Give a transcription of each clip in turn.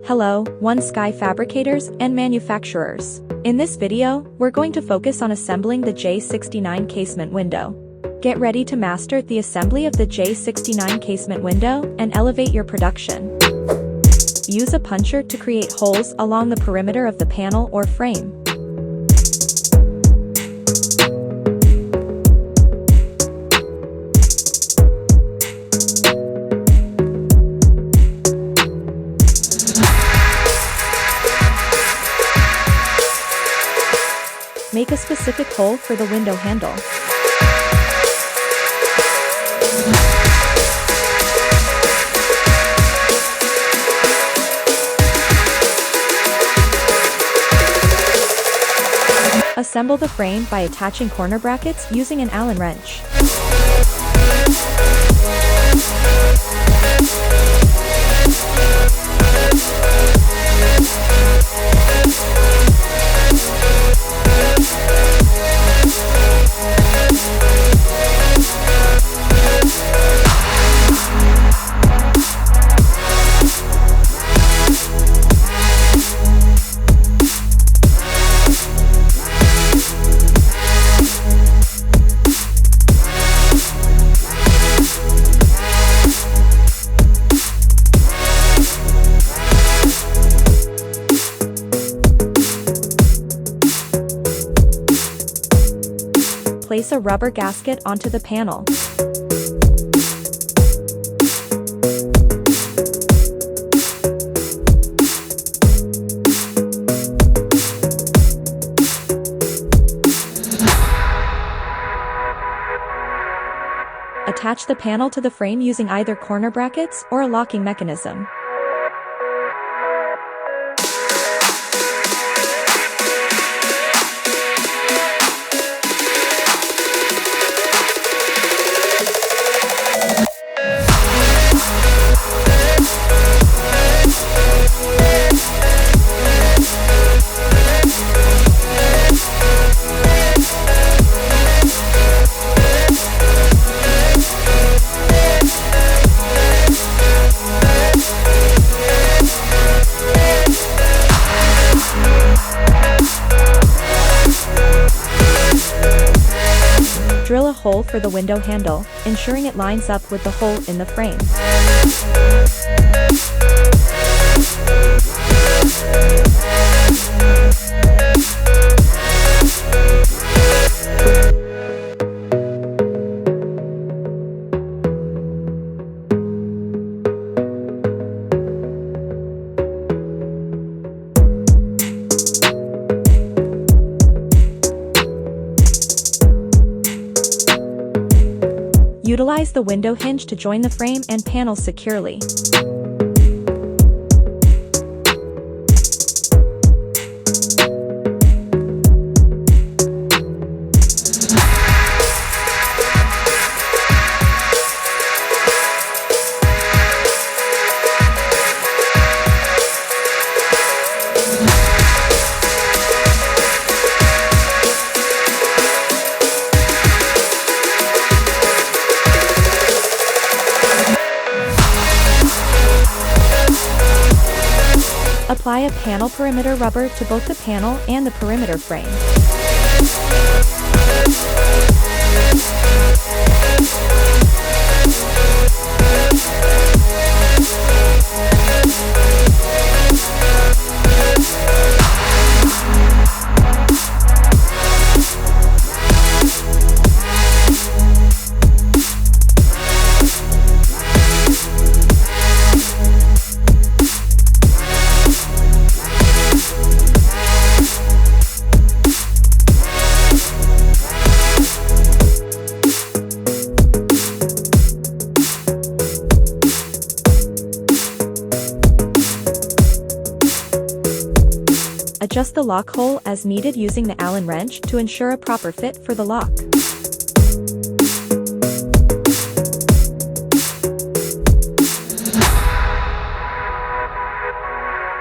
Hello, One Sky fabricators and manufacturers. In this video, we're going to focus on assembling the J69 casement window. Get ready to master the assembly of the J69 casement window and elevate your production. Use a puncher to create holes along the perimeter of the panel or frame. Make a specific hole for the window handle. Assemble the frame by attaching corner brackets using an Allen wrench. Place a rubber gasket onto the panel. Attach the panel to the frame using either corner brackets or a locking mechanism. Drill a hole for the window handle, ensuring it lines up with the hole in the frame. Utilize the window hinge to join the frame and panel securely. Apply a panel perimeter rubber to both the panel and the perimeter frame. Adjust the lock hole as needed using the Allen wrench to ensure a proper fit for the lock.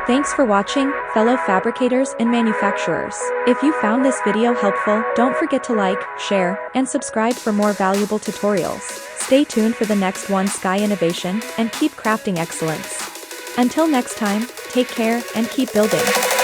Thanks for watching, fellow fabricators and manufacturers. If you found this video helpful, don't forget to like, share, and subscribe for more valuable tutorials. Stay tuned for the next One Sky innovation, and keep crafting excellence. Until next time, take care and keep building.